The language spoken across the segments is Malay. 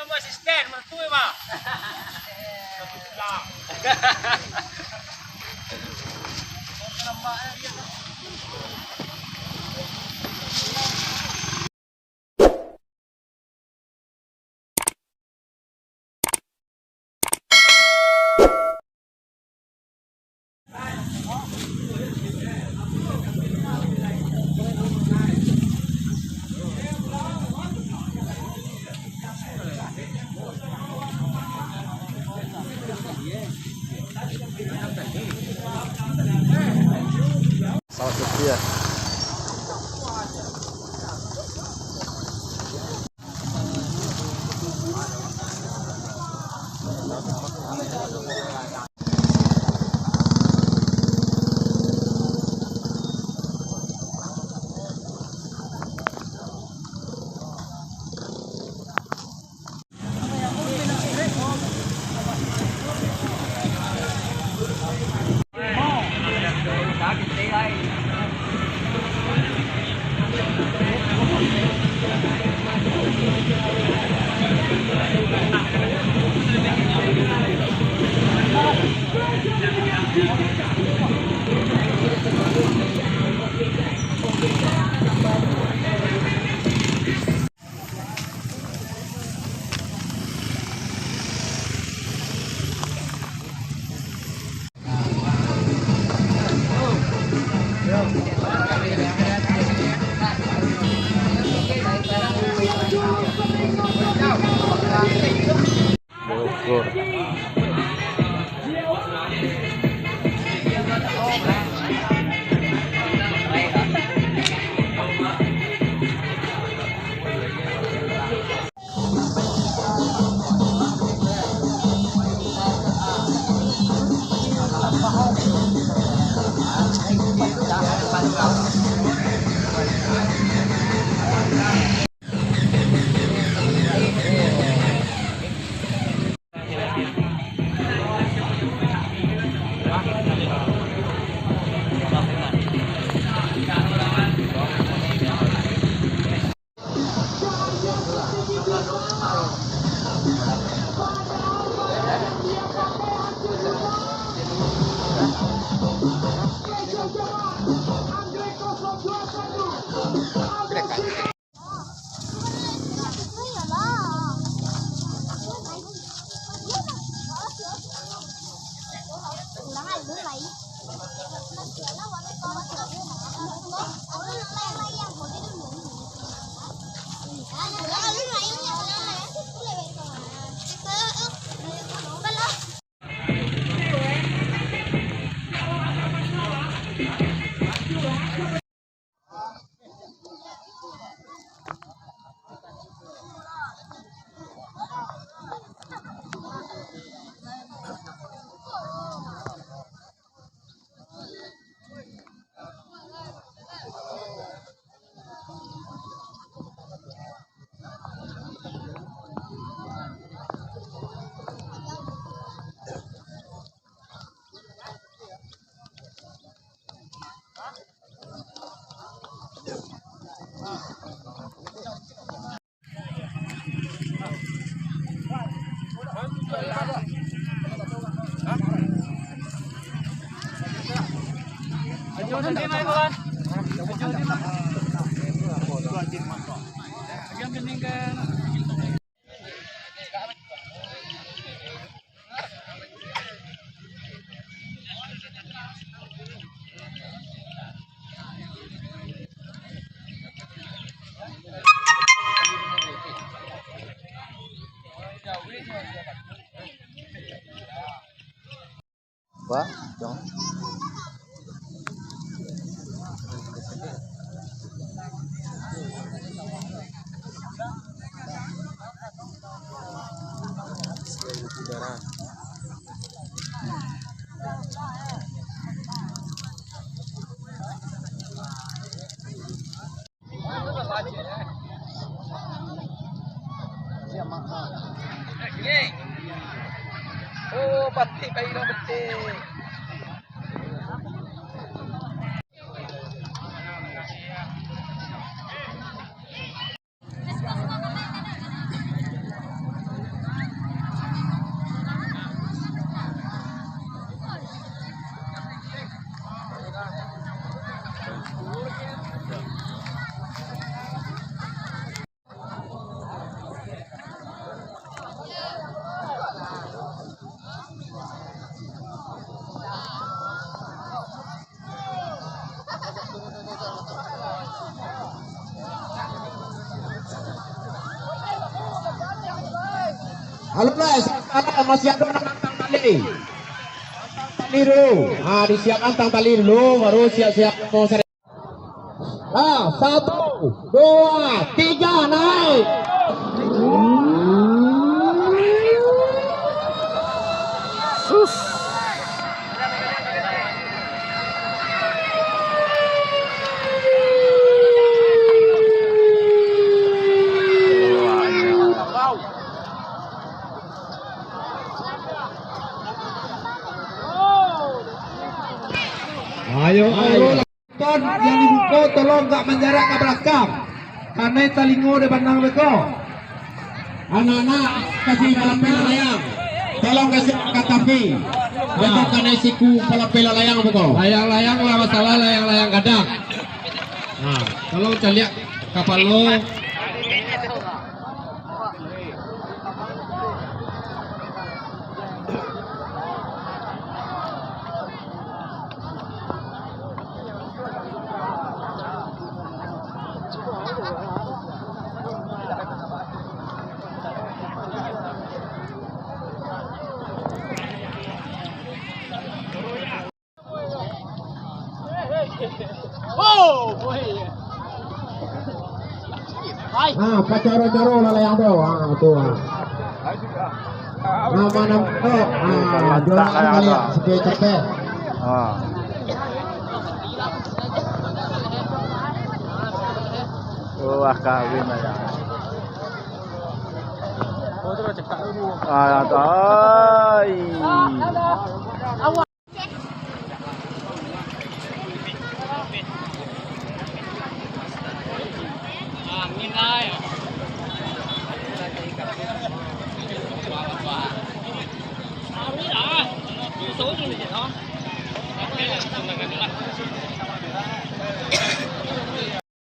kamu asisten, mertua mah. Satu pulang. Salah satu ya. Bogor. Wah, dong. Udara. Oh, batik kayu batik. Halo guys, masih ada tang tali. Tali dulu. Ah, disiapkan tang tali dulu, baru siap-siap mau seri. Ah, 1, 2, 3, naik. Sus. Ayo, ton yang dibuka tolong gak menjarak ke belakang. Karena telingo di bandang beko. Anak-anak kasih palapel layang. Tolong kasih katapi. Beko karena siku palapel layang beko. Layang-layang lah masalah layang-layang kadang. Nah, tolong caliak kapal lo. Ah, pacaro-caro layang tu. Ah, tu. Nama tu. Ah, jualan kali sebagai cepet. Ah. Wah, kawin aja. Ah, ay.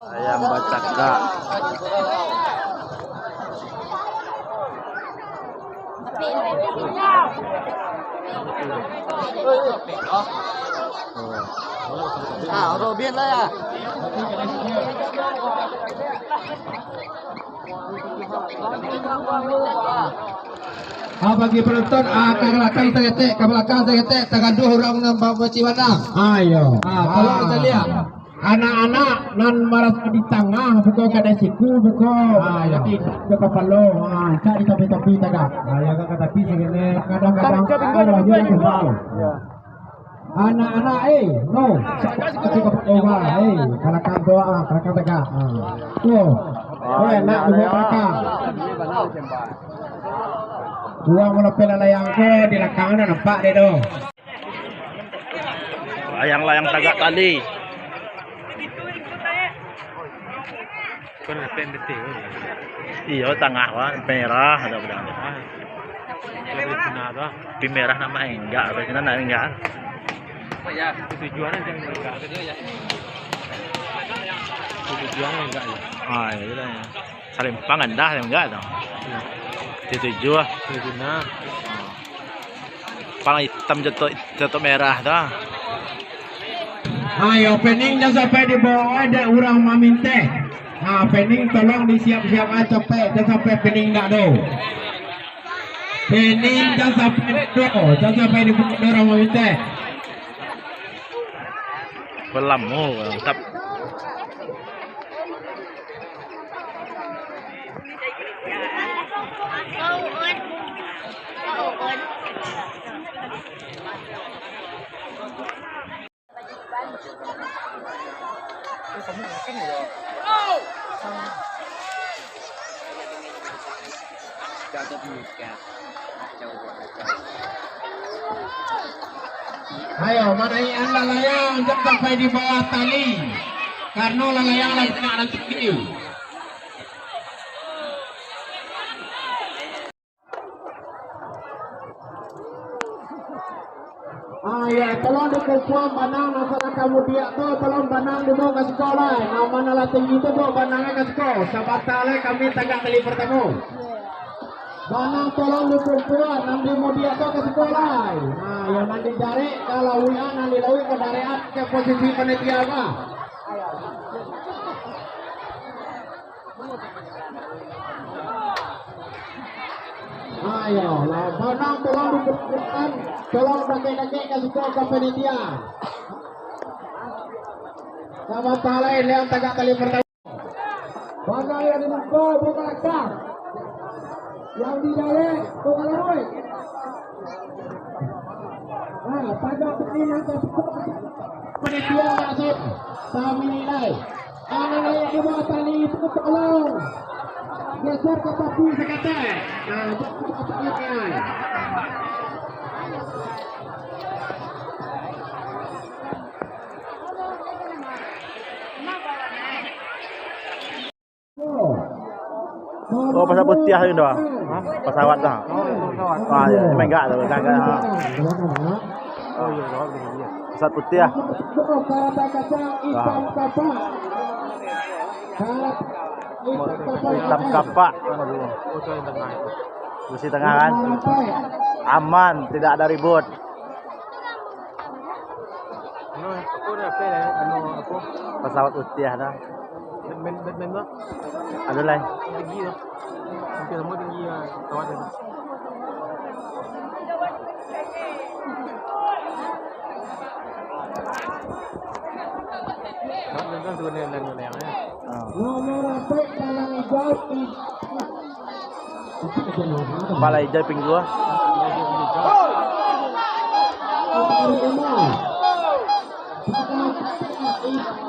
Ayam bacaka. À, rồi biên đây à. Bagi penonton ke belakang tegete, ke belakang tegete, tegaduh orang nambah ciwanang. Ayo. Tolong kita lihat. Anak-anak nan maras di tengah betul kada siku betul. Jadi ke kapalo. Cari topi-topi tegak. Ya ke tapi segini kadang-kadang ada dia kembali. Anak-anak no. Tapi kapalo belakang doa, belakang tegak. Tuh. Nak di belakang. Buang melopel layang ke di lakangan nampak deh doh. Layang-layang tagak tali. Iya, tengah wah merah ada bedang. Tapi merah nama enggak, biasanya nama enggak. Ya, tujuannya yang enggak gitu ya. Tujuannya enggak ya. Ah, iya lah. Salimpang endah enggak dong. Tujuh ah. Tujuannya Pang hitam jatuh merah dah. Ayo opening dah sampai di bawah ada orang maminte. Opening tolong disiap-siap capek dah sampai opening dah do. Opening dah sampai do, dah sampai di bawah orang maminte. Belamu, tap. Ayo manain layang jangan sampai di bawah tali. Karena layang lagi nak tinggi. Ya, tolong dikumpul banang nasa kamu dia tu, tolong banang dibawa ke sekolah. Nama nala tinggi tu bawa banangnya ke sekolah. Sabatale kami tegak kali pertama. Banang tolong dikumpul, nanti mau dia tu ke sekolah. Yang nanti dari kalau wian nanti lawi ke darat ke posisi panitia apa? Ayo, menang tolong diberikan, tolong kakek-kakek kasih tahu ke panitia. Sama lain yang tegak kali pertama. Bangga yang dibuka, buka lekang. Yang di dalam, buka larui. Nah, pada begini yang panitia masuk. Kami nilai. Anak layak di bawah tali itu tolong. Geser ke tepi sekatan. Nah, cepat. Oh, pasal putih itu dah. Pesawat dah. Ah, ya, memang enggak tu, enggak. Oh, iya, pesawat putih ah. Hitam kapak. Kursi tengah kan. Aman, tidak ada ribut. Pesawat putih dah. Ada lain. Tinggi tu. Mungkin semua tinggi pesawat tu. Kan tu yang Nomor apik dalam hijau Kepala hijau pinggul. Oh!